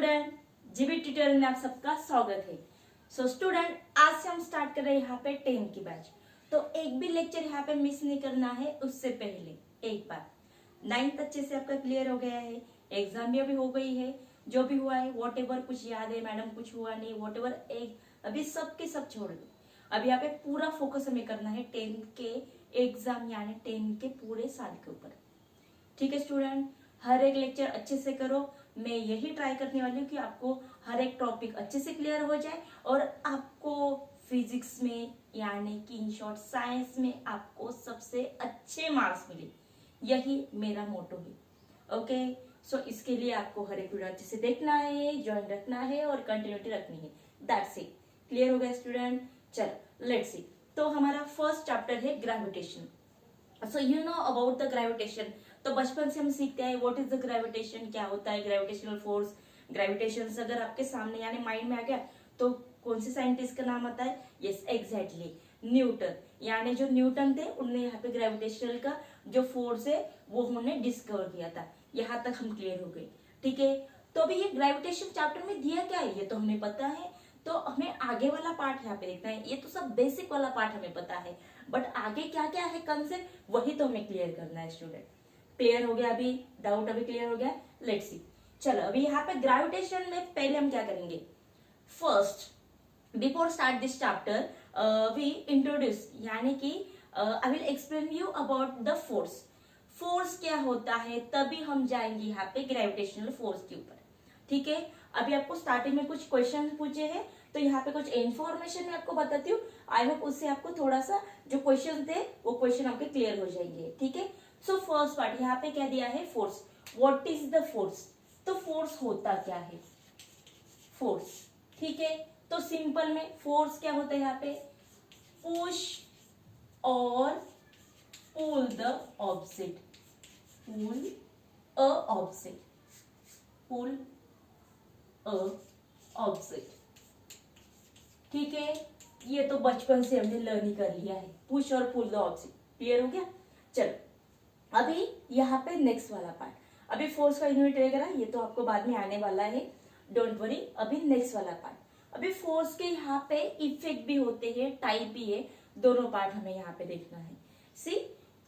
Student, GB tutorial में आप सबका स्वागत है। स्टूडेंट, आज से हम स्टार्ट कर रहे हैं यहाँ पे 10 की बैच। तो एक भी लेक्चर यहाँ पे मिस नहीं करना है। उससे पहले एक बार 9th अच्छे से आपका क्लियर हो गया है, एग्जाम भी अभी हो गई है, जो भी हुआ है वॉट एवर, कुछ याद है मैडम कुछ हुआ नहीं, वॉट एवर अभी सब के सब छोड़ दो। अभी यहाँ पे पूरा फोकस हमें करना है 10th के एग्जाम यानी 10 के पूरे साल के ऊपर। ठीक है स्टूडेंट, हर एक लेक्चर अच्छे से करो। मैं यही ट्राई करने वाली हूँ कि आपको हर एक टॉपिक अच्छे से क्लियर हो जाए और आपको फिजिक्स में यानी कि इन शॉर्ट साइंस में आपको सबसे अच्छे मार्क्स मिले। यही मेरा मोटो है। ओके, सो इसके लिए आपको हर एक वीडियो अच्छे से देखना है, ज्वाइन रखना है और कंटिन्यूटी रखनी है। That's it. क्लियर हो गया स्टूडेंट? चलो लेट्स सी। तो हमारा फर्स्ट चैप्टर है gravitation. So you know about the gravitation. तो बचपन से हम सीखते हैं व्हाट इज द ग्रेविटेशन, क्या होता है ग्रेविटेशनल फोर्स। ग्रेविटेशन अगर आपके सामने यानी माइंड में आ गया तो कौन से साइंटिस्ट का नाम आता है? Yes exactly, Newton. यानी जो न्यूटन थे उनने यहाँ पे ग्रेविटेशनल का जो फोर्स है वो उन्होंने डिस्कवर किया था। यहाँ तक हम क्लियर हो गए। ठीक है, तो अभी ये ग्रेविटेशन चैप्टर में दिया क्या है ये तो हमें पता है। तो हमें आगे वाला पार्ट यहाँ पे देखना है। ये तो सब बेसिक वाला पार्ट हमें पता है, बट आगे क्या क्या है कंसेप्ट वही तो हमें क्लियर करना है स्टूडेंट। क्लियर हो गया? अभी डाउट अभी क्लियर हो गया? Let's see. चलो अभी यहाँ पे ग्रेविटेशन में पहले हम क्या करेंगे? First before start this chapter we introduce यानी कि I will explain you about the force. Force क्या होता है, तभी हम जाएंगे यहाँ पे ग्रेविटेशनल फोर्स के ऊपर। ठीक है, अभी आपको स्टार्टिंग में कुछ क्वेश्चन पूछे हैं तो यहाँ पे कुछ इन्फॉर्मेशन मैं आपको बताती हूँ। आई होप उससे आपको थोड़ा सा जो क्वेश्चन थे वो क्वेश्चन आपके क्लियर हो जाएंगे। ठीक है, सो फर्स्ट पार्ट यहाँ पे क्या दिया है? Force. What is the force? तो फोर्स होता क्या है? फोर्स, ठीक है, तो सिंपल में फोर्स क्या होता है यहाँ पे? पुश और pull the object, pull a object, pull a object. ठीक है, ये तो बचपन से हमने लर्न ही कर लिया है, पुश और पुल द ऑब्जेक्ट। क्लियर हो गया? चलो अभी यहाँ पे नेक्स्ट वाला पार्ट। अभी फोर्स का यूनिट रहेगा ना, ये तो आपको बाद में आने वाला है, डोंट वरी। अभी नेक्स्ट वाला पार्ट। अभी फोर्स के यहाँ पे इफेक्ट भी होते हैं, टाइप भी है, दोनों पार्ट हमें यहाँ पे देखना है। सी,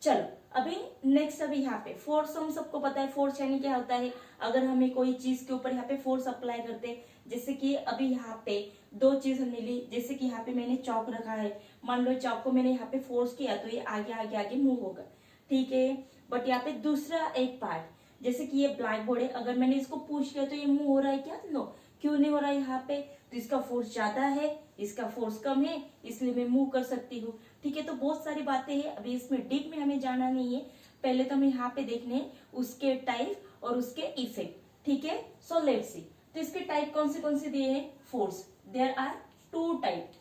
चलो अभी नेक्स्ट। अभी यहाँ पे फोर्स हम सबको पता है। फोर्स यानी क्या होता है? अगर हमें कोई चीज के ऊपर यहाँ पे फोर्स अप्लाई करते हैं, जैसे कि अभी यहाँ पे दो चीज हमने ली, जैसे कि यहाँ पे मैंने चौक रखा है, मान लो चौक को मैंने यहाँ पे फोर्स किया तो ये आगे आगे आगे मूव होगा। ठीक है, बट यहाँ पे दूसरा एक पार्ट, जैसे कि ये ब्लैक बोर्ड है, अगर मैंने इसको पुश किया तो ये मूव हो रहा है क्या? नो, क्यों नहीं हो रहा है यहाँ पे? तो इसका फोर्स ज्यादा है, इसका फोर्स कम है, इसलिए मैं मूव कर सकती हूँ। ठीक है, तो बहुत सारी बातें हैं, अभी इसमें डीप में हमें जाना नहीं है। पहले तो हमें यहाँ पे देखने उसके टाइप और उसके इफेक्ट। ठीक है, सो लेट्स सी। तो इसके टाइप कौन से दिए हैं? Force there are two type,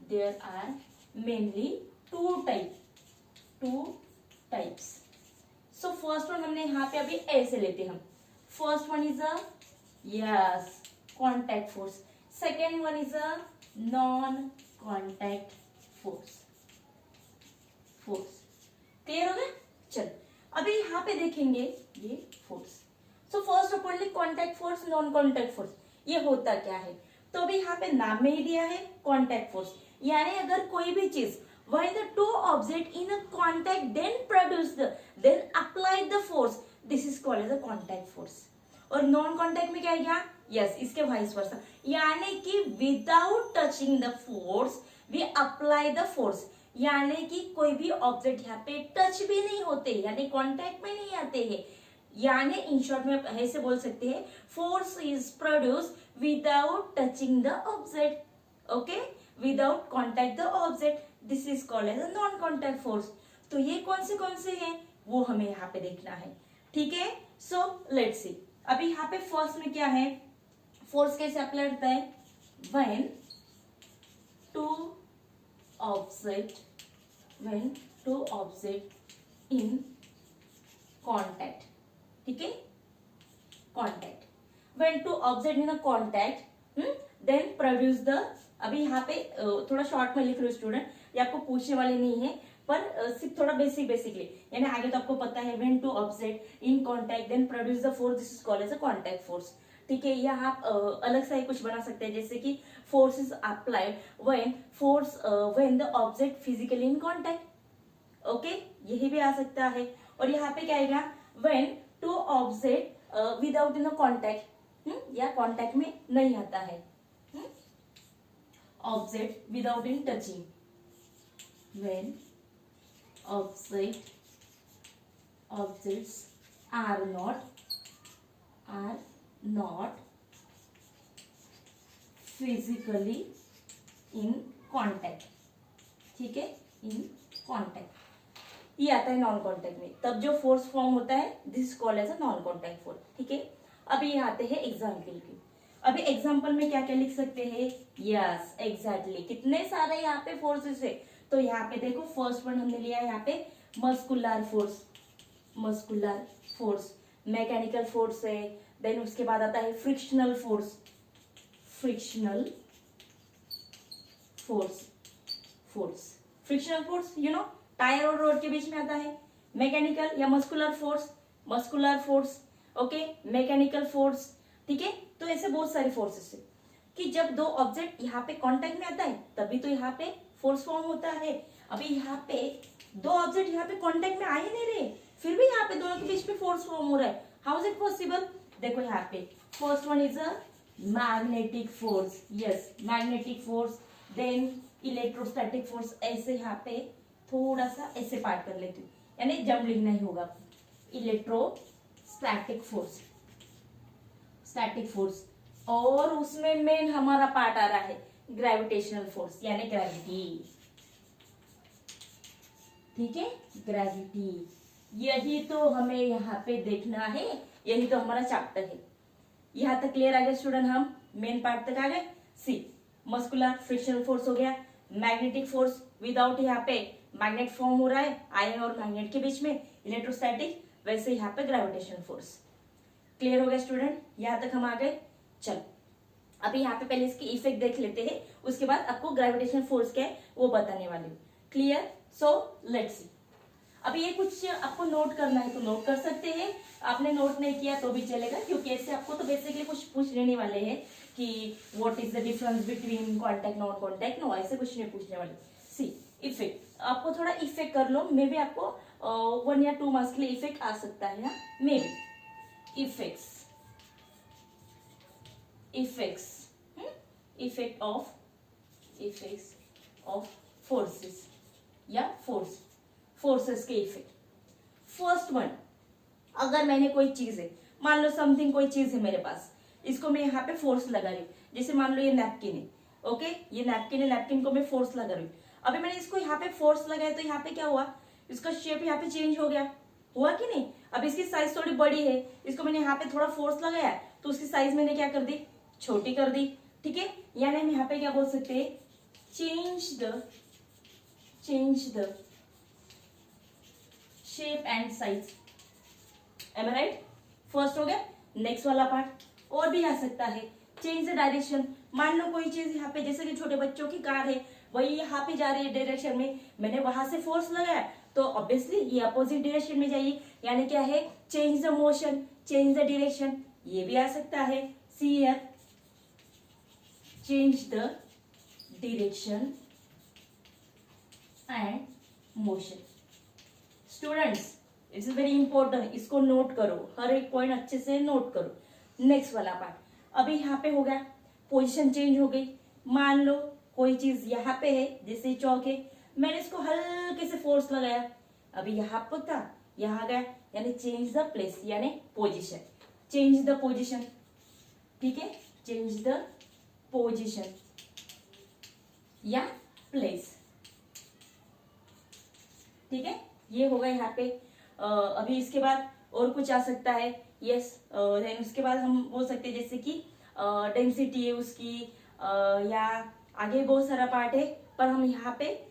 there are mainly two types. So first one हमने यहाँ पे अभी ऐसे लेते हैं हम। First one is a yes contact force, second one is a non contact force. Clear हो गया? चलो अभी यहाँ पे देखेंगे ये force. So first of all contact force, non contact force, ये होता क्या है? तो अभी यहाँ पे नाम में ही दिया है कॉन्टैक्ट फोर्स, यानी अगर कोई भी चीज when the two object in a contact then apply the force, this is called as a contact force. और नॉन कॉन्टैक्ट में क्या है? यस इसके वाइस वर्सा, यानी कि without touching the force we apply the force, यानी कि कोई भी ऑब्जेक्ट यहाँ पे टच भी नहीं होते, यानी कॉन्टैक्ट में नहीं आते हैं। यानी इन शॉर्ट में आप ऐसे बोल सकते हैं, force is produce without touching the object. Okay, without contact the object, this is called as a non contact force. तो ये कौन से हैं वो हमें यहाँ पे देखना है। ठीक है, सो लेट्स सी। अभी यहाँ पे फर्स्ट में क्या है? फोर्स कैसे अप्लाई होता है? When two object in contact. ठीक है, contact, when two object in a contact then produce the. अभी यहाँ पे थोड़ा शॉर्ट में लिख रहे हो स्टूडेंट, ये आपको पूछने वाले नहीं है, पर सिर्फ थोड़ा बेसिकली, यानी आगे तो आपको पता है when two object in contact then produce the force, this is called as a contact force. ठीक है, या आप अलग सा ही कुछ बना सकते हैं, जैसे कि force is applied when the object physically in contact. Okay, यही भी आ सकता है। और यहाँ पे क्या आएगा, when two object without in contact, या कॉन्टैक्ट में नहीं आता है, object without in touching, when objects are not physically in contact, ठीक है, इन कॉन्टैक्ट, ये आता है नॉन कॉन्टैक्ट में। तब जो फोर्स फॉर्म होता है this called as a non contact force, ठीक है। अभी ये आते हैं एग्जाम्पल के। अभी एग्जाम्पल में क्या क्या लिख सकते हैं, यस एग्जैक्टली, कितने सारे यहाँ पे फोर्सेस है। तो यहाँ पे देखो फर्स्ट वन हमने लिया है यहाँ पे मस्कुलर फोर्स, मैकेनिकल फोर्स है, देन उसके बाद आता है frictional force you know tyre और रोड के बीच में आता है। मैकेनिकल या muscular force, okay, mechanical force, ठीक है। तो ऐसे बहुत सारे फोर्सेस है कि जब दो ऑब्जेक्ट यहाँ पे कांटेक्ट में आता है तभी तो यहाँ पे फोर्स फॉर्म होता है। अभी यहाँ पे दो ऑब्जेक्ट यहाँ पे कांटेक्ट में आ ही नहीं रहे, फिर भी यहाँ पे दोनों के बीच में फोर्स फॉर्म हो रहा है। हाउ इज इट पॉसिबल, देखो यहाँ पे first one is a magnetic force, yes magnetic force, then electrostatic force. ऐसे यहाँ पे थोड़ा सा ऐसे पार्ट कर लेती हूँ, यानी जम्बलिंग नहीं होगा। इलेक्ट्रोस्टैटिक फोर्स, और उसमें मेन हमारा पार्ट आ रहा है ग्रेविटेशनल फोर्स, यानी ग्रेविटी, ठीक है, ग्रेविटी। यही तो हमें यहाँ पे देखना है, यही तो हमारा चैप्टर है। यहाँ तक क्लियर आ गया स्टूडेंट, हम मेन पार्ट तक आ गए। सी मस्कुलर फ्रिक्शनल फोर्स हो गया, मैग्नेटिक फोर्स विदाउट यहाँ पे मैग्नेट फॉर्म हो रहा है आयन और मैग्नेट के बीच में, इलेक्ट्रोस्टैटिक, वैसे यहाँ पे ग्रेविटेशनल फोर्स। क्लियर हो गया स्टूडेंट, यहाँ तक हम आ गए। चलो अभी यहाँ पे पहले इसकी इफेक्ट देख लेते हैं, उसके बाद आपको ग्रेविटेशनल फोर्स क्या है वो बताने वाली हूँ। Clear, so let's see. अभी ये कुछ आपको नोट करना है तो नोट कर सकते हैं, आपने नोट नहीं किया तो भी चलेगा, क्योंकि ऐसे आपको तो बेसिकली कुछ पूछ लेने वाले हैं कि what is the difference between contact non contact, no ऐसे कुछ नहीं पूछने वाले। सी इफेक्ट, आपको थोड़ा इफेक्ट कर लो, मे बी आपको 1 या 2 मार्क्स के लिए इफेक्ट आ सकता है ना, may be effect of forces या फोर्सेस के इफेक्ट। फर्स्ट वन, अगर मैंने कोई चीज है, मान लो समथिंग, कोई चीज है मेरे पास, इसको मैं यहाँ पे फोर्स लगा रही हूँ, जैसे मान लो ये नैपकिन है, ओके, ये नैपकिन है, नैपकिन को मैं फोर्स लगा रही हूँ। अभी मैंने इसको यहाँ पे फोर्स लगाया तो यहाँ पे क्या हुआ, इसका शेप यहाँ पे चेंज हो गया, हुआ कि नहीं। अब इसकी साइज थोड़ी बड़ी है, इसको मैंने यहाँ पे थोड़ा फोर्स लगाया तो उसकी साइज मैंने क्या कर दी, छोटी कर दी, ठीक है। यानी हम यहाँ पे क्या बोल सकते हैं, change the shape and size, am I right. First हो गया। नेक्स्ट वाला पार्ट और भी आ सकता है, चेंज द डायरेक्शन। मान लो कोई चीज यहाँ पे, जैसे कि छोटे बच्चों की कार है, वही यहाँ पे जा रही है डायरेक्शन में, मैंने वहां से फोर्स लगाया तो ऑब्वियसली ये अपोजिट डायरेक्शन में जाइए, यानी क्या है, change the motion, change the direction, ये भी आ सकता है। See here, change the direction and motion. Students it's very important, इसको नोट करो, हर एक पॉइंट अच्छे से नोट करो। नेक्स्ट वाला पार्ट, अभी यहाँ पे हो गया, पोजीशन चेंज हो गई। मान लो कोई चीज यहाँ पे है, जैसे चौक है, मैंने इसको हल्के से फोर्स लगाया, अभी यहाँ पर था, यहाँ गया, यानी चेंज द प्लेस, यानी पोजीशन, चेंज द पोजीशन, ठीक है, चेंज द पोजीशन या प्लेस, ठीक है, ये होगा यहाँ पे। अभी इसके बाद और कुछ आ सकता है, यस, देन उसके बाद हम बोल सकते हैं जैसे कि डेंसिटी है उसकी, या आगे बहुत सारा पार्ट है, पर हम यहाँ तक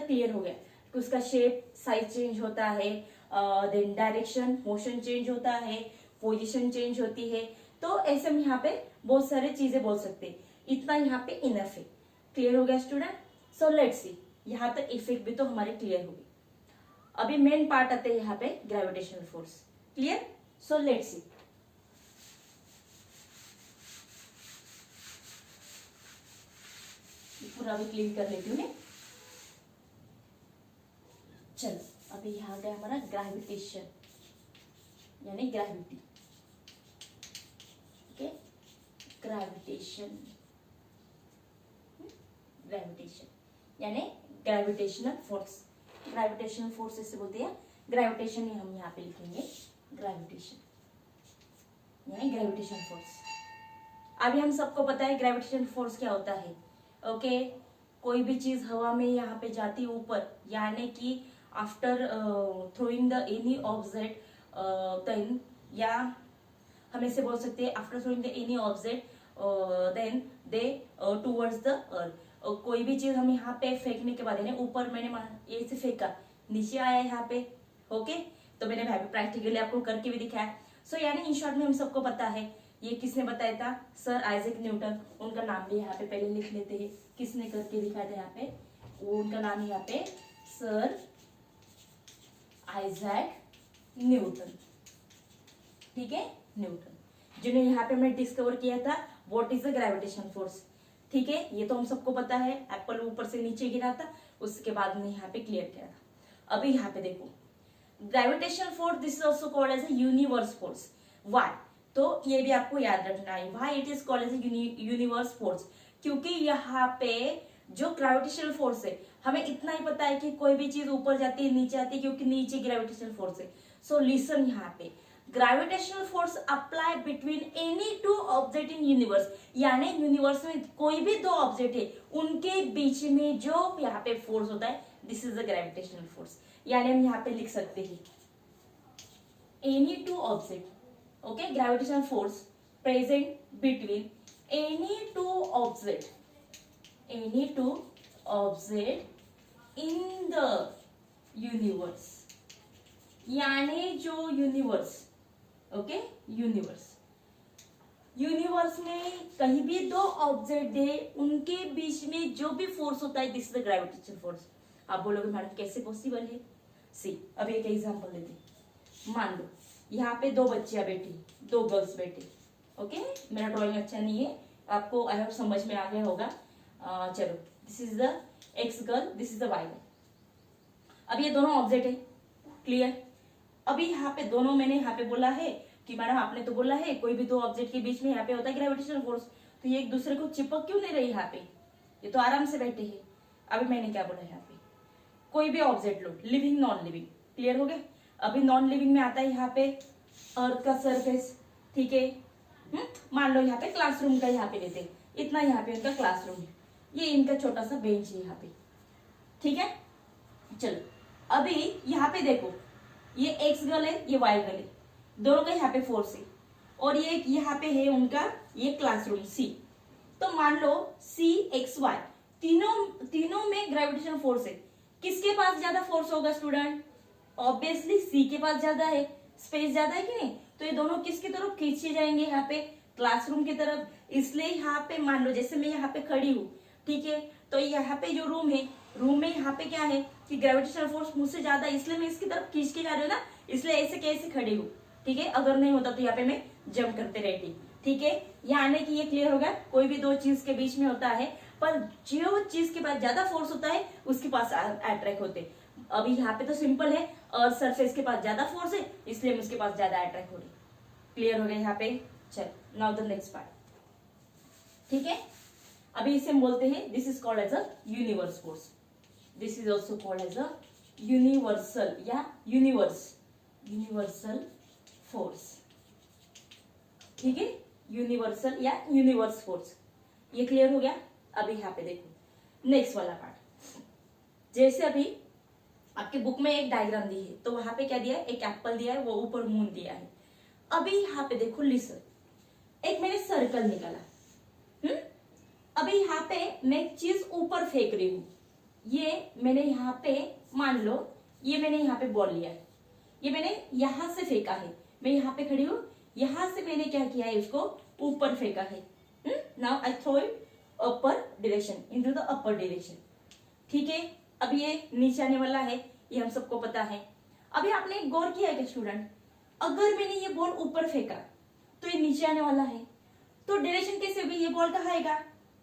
क्लियर हो गया कि उसका शेप, साइज चेंज होता है, देन डायरेक्शन, मोशन चेंज होता है, पोजीशन चेंज होती है। तो ऐसे हम यहाँ पे बहुत सारे चीजें बोल सकते हैं, इतना यहाँ पे इनफ है। क्लियर हो गया स्टूडेंट, सो लेट्स सी, यहाँ तक इफेक्ट भी तो हमारे क्लियर हो गए। अभी मेन पार्ट आते हैं यहाँ पे gravitational force. Clear, so let's see. थोड़ा भी क्लीन कर लेती हूँ मैं। चलो अभी यहाँ गया हमारा ग्रेविटेशन यानी ग्रेविटी। ओके, ग्रेविटेशन, ग्रेविटेशन यानी ग्रेविटेशनल फोर्स। ग्रेविटेशनल फोर्स इसे बोलते हैं, ग्रेविटेशन ही हम यहाँ पे लिखेंगे, ग्रेविटेशन यानी ग्रेविटेशन फोर्स। अभी हम सबको पता है ग्रेविटेशन फोर्स क्या होता है। ओके, कोई भी चीज हवा में यहाँ पे जाती है ऊपर, यानी कि after throwing the any object then, या हम ऐसे बोल सकते हैं after throwing the any object then they towards the earth. कोई भी चीज हम यहाँ पे फेंकने के बाद, यानी ऊपर मैंने ऐसे फेंका, नीचे आया यहाँ पे। ओके, तो मैंने भाई प्रैक्टिकली आपको करके भी दिखाया। सो यानी इन शॉर्ट में हम सबको पता है, ये किसने बताया था, सर आइजैक न्यूटन। उनका नाम भी यहाँ पे पहले लिख लेते हैं, किसने करके दिखाया था यहाँ पे, वो उनका नाम है यहाँ पे सर आइजैक न्यूटन। ठीक है, न्यूटन, जिन्हें यहाँ पे हमने डिस्कवर किया था what is the gravitation force. ठीक है, ये तो हम सबको पता है, एप्पल ऊपर से नीचे गिरा था, उसके बाद में यहाँ पे क्लियर किया था। अभी यहाँ पे देखो, gravitation force this is also called as a universe force. Why, तो ये भी आपको याद रखना है, why it is called as a universe force, क्योंकि यहाँ पे जो ग्रेविटेशनल फोर्स है, हमें इतना ही पता है कि कोई भी चीज ऊपर जाती है नीचे आती है, क्योंकि नीचे ग्रेविटेशनल फोर्स है। सो लिसन, यहाँ पे gravitational force apply between any two object in universe, यानी यूनिवर्स में कोई भी दो ऑब्जेक्ट है, उनके बीच में जो यहाँ पे फोर्स होता है, this is the gravitational force. यानी हम यहाँ पे लिख सकते हैं any two object, okay, gravitational force present between any two object in the universe, यानी जो यूनिवर्स, ओके, यूनिवर्स में कहीं भी दो ऑब्जेक्ट है, उनके बीच में जो भी फोर्स होता है, this is the gravitational force. आप बोलोगे मैडम कैसे पॉसिबल है। सी, अब एक एग्जांपल लेते हैं। मान लो यहाँ पे दो बच्चियां बैठी, दो गर्ल्स बैठी। ओके, मेरा ड्राइंग अच्छा नहीं है, आपको आई होप समझ में आ गया होगा। चलो, this is the X girl, this is the Y girl. अब ये दोनों ऑब्जेक्ट है, क्लियर। अभी यहाँ पे दोनों, मैंने यहाँ पे बोला है कि मैडम आपने तो बोला है कोई भी दो ऑब्जेक्ट के बीच में यहाँ पे होता है ग्रेविटेशनल फोर्स, तो ये एक दूसरे को चिपक क्यों नहीं रही यहाँ पे, ये तो आराम से बैठे हैं। अभी मैंने क्या बोला, यहाँ पे कोई भी ऑब्जेक्ट लो, लिविंग नॉन लिविंग, क्लियर हो गया। अभी नॉन लिविंग में आता है यहाँ पे अर्थ का सरफेस, ठीक है। मान लो यहाँ पे क्लासरूम का यहाँ पे लेते हैं, इतना यहाँ पे उनका क्लासरूम है, ये इनका छोटा सा बेंच है यहाँ पे, ठीक है। चलो अभी यहाँ पे देखो, ये एक्स गर्ल है, ये वाई गर्ल है, दोनों का यहाँ पे फोर्स है, और ये यहाँ पे है उनका ये क्लासरूम सी। तो मान लो सी एक्स वाई तीनों में ग्रेविटेशनल फोर्स है, किसके पास ज्यादा फोर्स होगा स्टूडेंट, ऑब्वियसली सी के पास ज्यादा है, स्पेस ज्यादा है कि नहीं, तो ये दोनों किसकी तरफ खींचे जाएंगे, यहाँ पे क्लासरूम की तरफ। इसलिए यहाँ पे मान लो जैसे मैं यहाँ पे खड़ी हूँ, ठीक है, तो यहाँ पे जो रूम है, रूम में यहाँ पे क्या है कि ग्रेविटेशनल फोर्स मुझसे ज्यादा, इसलिए मैं इसकी तरफ खींच के जा रही हूँ ना, इसलिए ऐसे कैसे खड़ी हूँ, ठीक है। अगर नहीं होता तो यहाँ पे मैं जंप करते रहती, ठीक है। यानी कि ये क्लियर होगा, कोई भी दो चीज के बीच में होता है, पर जो चीज के पास ज्यादा फोर्स होता है उसके पास अट्रैक्ट होते। अभी यहाँ पे तो सिंपल है, और सरफेस के पास ज्यादा फोर्स है, इसलिए उसके पास ज्यादा अट्रैक्ट हो रही। क्लियर हो गया यहाँ पे। चल नाउ द नेक्स्ट पार्ट, ठीक है। अभी इसे हम बोलते हैं, this is called as a universe force, this is also called as a universal या यूनिवर्सल फोर्स, ठीक है, यूनिवर्सल या यूनिवर्स फोर्स। ये क्लियर हो गया। अभी यहाँ पे देखो नेक्स्ट वाला पार्ट, जैसे अभी आपके बुक में एक डायग्राम दी है, तो वहां पे क्या दिया है, एक एप्पल दिया है, वो ऊपर मून दिया है। अभी यहाँ पे देखो लिसन, एक मैंने सर्कल निकाला, अभी यहाँ पे मैं एक चीज ऊपर फेंक रही हूं, ये मैंने यहाँ पे मान लो, ये मैंने यहाँ पे बॉल लिया है, ये मैंने यहां से फेंका है, मैं यहाँ पे खड़ी हूँ, यहां से मैंने क्या किया है, इसको ऊपर फेंका है। Now I throw it upper direction, into the upper direction, ठीक है। अब ये नीचे आने वाला है, ये हम सबको पता है। अभी आपने गौर किया है क्या स्टूडेंट, अगर मैंने ये बॉल ऊपर फेंका तो ये नीचे आने वाला है, तो डायरेक्शन कैसे होगी, ये बॉल कहाँ आएगा,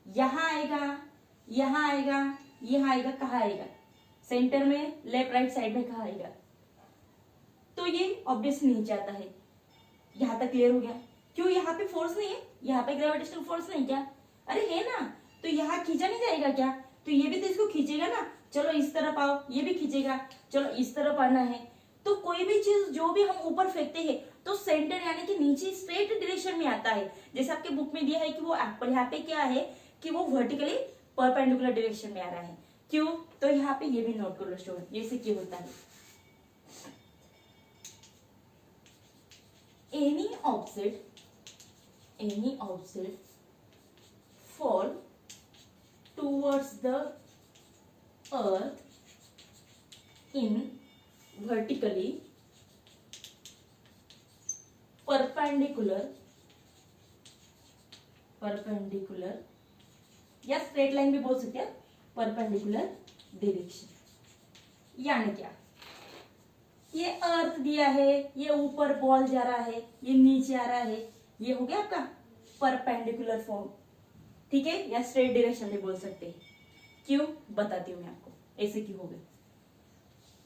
यहाँ आएगा, यहाँ आएगा, यहाँ आएगा, कहाँ आएगा, सेंटर में, लेफ्ट राइट साइड में कहाँ आएगा, तो ये ऑब्वियसली नीचे आता है। यहाँ तक क्लियर हो गया। क्यों, यहाँ पे फोर्स नहीं है, यहाँ पे ग्रेविटेशनल फोर्स नहीं क्या, अरे है ना, तो यहाँ खींचा नहीं जाएगा क्या, तो ये भी तो इसको खींचेगा ना, चलो इस तरफ आओ, ये भी खींचेगा, चलो इस तरफ आना है। तो कोई भी चीज जो भी हम ऊपर फेंकते हैं तो सेंटर यानी कि नीचे स्ट्रेट डायरेक्शन में आता है। जैसे आपके बुक में दिया है कि वो एप्पल, यहाँ पे क्या है कि वो वर्टिकली परपेंडिकुलर डायरेक्शन में आ रहा है। क्यों, तो यहाँ पे ये भी नोट कर लो स्टूडेंट, ये से क्यों होता है। Any object fall towards the earth in vertically perpendicular या स्ट्रेट लाइन भी बोल सकते हैं, परपेंडिकुलर डायरेक्शन। यानी क्या, ये अर्थ दिया है, ये ऊपर बॉल जा रहा है, ये नीचे आ रहा है, ये हो गया आपका परपेंडिकुलर फॉर्म, ठीक है, या स्ट्रेट डायरेक्शन में बोल सकते हैं। क्यों, बताती हूँ मैं आपको ऐसे क्यों हो गए।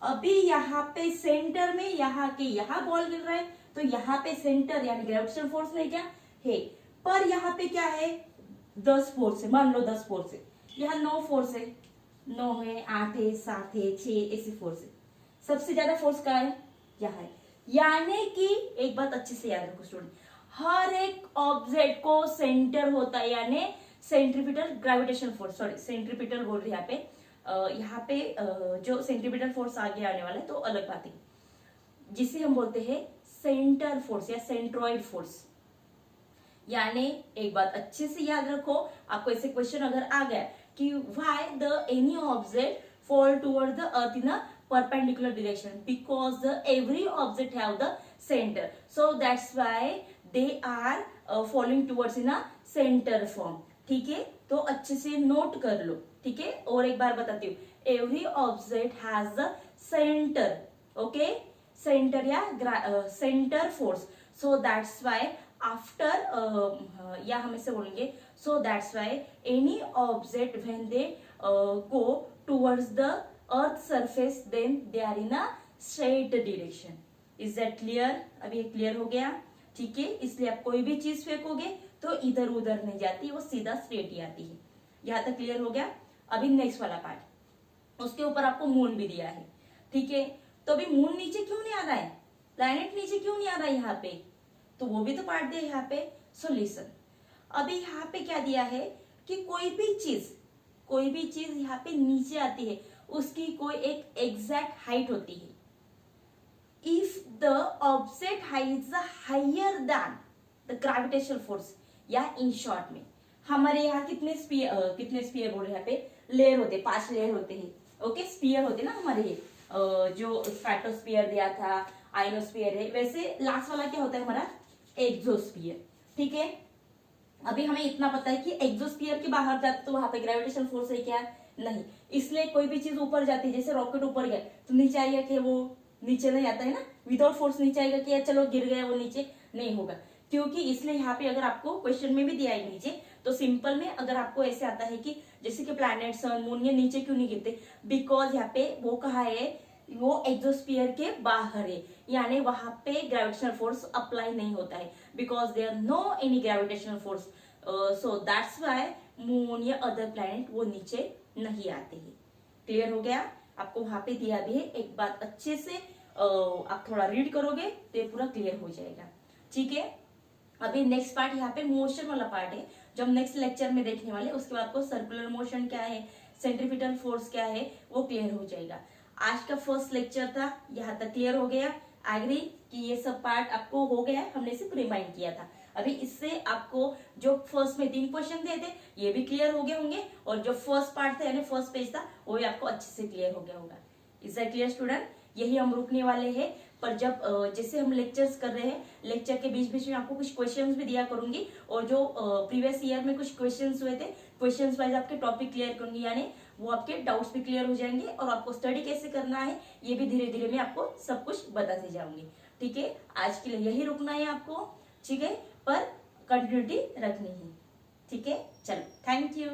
अभी यहाँ पे सेंटर में यहाँ के यहाँ बॉल गिर रहा है, तो यहाँ पे सेंटर यानी ग्रेविटेशनल फोर्स नहीं क्या है, पर यहाँ पे क्या है 10 फोर्स है, मान लो 10 फोर्स है, यहाँ 9 फोर्स है, 9 है, 8 है, 7 है, 6 ऐसी फोर्स है। सबसे ज्यादा फोर्स कहाँ है, यहाँ है। यानी कि एक बात अच्छे से याद रखो स्टूडेंट, हर एक ऑब्जेक्ट को सेंटर होता है, यानी centripetal gravitational force, sorry centripetal बोल रही यहाँ पे जो सेंट्रीपिटल फोर्स आगे आने वाला है तो अलग बात है, जिसे हम बोलते हैं सेंटर फोर्स या सेंट्रॉइड फोर्स। यानी एक बात अच्छे से याद रखो, आपको ऐसे क्वेश्चन अगर आ गया कि why the any object fall toward the earth in a perpendicular direction, because the every object have the center, so that's why they are falling towards in a center form। ठीक है, तो अच्छे से note कर लो, ठीक है। और एक बार बताती हूँ, every object has the centre, okay, centre या centre force, so that's why after या हम इसे बोलेंगे, so that's why any object when they go towards the earth surface then they are in a straight direction. Is that clear, अभी clear हो गया, ठीक है। इसलिए आप कोई भी चीज फेंकोगे तो इधर उधर नहीं जाती, वो सीधा स्ट्रेट ही आती है। यहाँ तक क्लियर हो गया। अभी नेक्स्ट वाला पार्ट, उसके ऊपर आपको मून भी दिया है, ठीक है। तो अभी मून नीचे क्यों नहीं आ रहा है, प्लैनेट नीचे क्यों नहीं आ रहा है यहाँ पे, तो वो भी तो पार्ट दिया यहाँ पे। सो लिसन, अभी यहाँ पे क्या दिया है कि कोई भी चीज यहाँ पे नीचे आती है, उसकी कोई एक एग्जैक्ट हाइट होती है। If the object height is higher then the gravitational force, या इन शॉर्ट में हमारे यहाँ कितने स्पीयर बोल रहे हैं, यहाँ पे लेयर होते, 5 लेयर होते हैं, ओके, स्पीयर होते ना हमारे ये, जो स्ट्रैटोस्फीयर दिया था, आइनोस्फीयर है, वैसे लास्ट वाला क्या होता है हमारा एक्सोस्फीयर, ठीक है। अभी हमें इतना पता है कि एक्सोस्फीयर के बाहर जाते तो वहां पे ग्रेविटेशनल फोर्स है क्या, नहीं, इसलिए कोई भी चीज ऊपर जाती है, जैसे रॉकेट ऊपर गया तो नीचे आएगा कि वो नीचे नहीं आता है ना, विदाउट फोर्स नीचे आएगा कि चलो गिर गया वो नीचे नहीं होगा, क्योंकि इसलिए यहाँ पे अगर आपको क्वेश्चन में भी दिया है नीचे, तो सिंपल में अगर आपको ऐसे आता है कि जैसे कि प्लैनेट, सन, मून, ये नीचे क्यों नहीं गिरते, बिकॉज यहाँ पे वो कहा है, वो एक्सोस्फीयर के बाहर है, यानी वहां पे ग्रेविटेशनल फोर्स अप्लाई नहीं होता है, because there no any gravitational force, so that's why moon या अदर प्लैनेट वो नीचे नहीं आते हैं। क्लियर हो गया, आपको वहां पे दिया भी है, एक बात अच्छे से आप थोड़ा रीड करोगे तो ये पूरा क्लियर हो जाएगा, ठीक है। अभी नेक्स्ट पार्ट यहाँ पे मोशन वाला पार्ट है, जो हम नेक्स्ट लेक्चर में देखने वाले, उसके बाद आपको सर्कुलर मोशन क्या है, सेंट्रीपिटल फोर्स क्या है, वो क्लियर हो जाएगा। आज का फर्स्ट लेक्चर था, यहाँ तक क्लियर हो गया, एग्री कि ये सब पार्ट आपको हो गया, हमने सिर्फ रिमाइंड किया था। अभी इससे आपको जो फर्स्ट में 3 क्वेश्चन दिए थे ये भी क्लियर हो गए होंगे, और जो फर्स्ट पार्ट था यानी फर्स्ट पेज था वो भी आपको अच्छे से क्लियर हो गया होगा। इज दैट क्लियर स्टूडेंट, यही हम रुकने वाले हैं, पर जब जैसे हम लेक्चर्स कर रहे हैं, लेक्चर के बीच बीच में आपको कुछ क्वेश्चंस भी दिया करूंगी, और जो प्रीवियस ईयर में कुछ क्वेश्चंस हुए थे, क्वेश्चंस वाइज आपके टॉपिक क्लियर करूंगी, यानी वो आपके डाउट्स भी क्लियर हो जाएंगे, और आपको स्टडी कैसे करना है ये भी धीरे धीरे मैं आपको सब कुछ बताते जाऊंगी, ठीक है। आज के लिए यही रुकना है आपको, ठीक है, पर कंटिन्यूटी रखनी है, ठीक है। चलो, थैंक यू।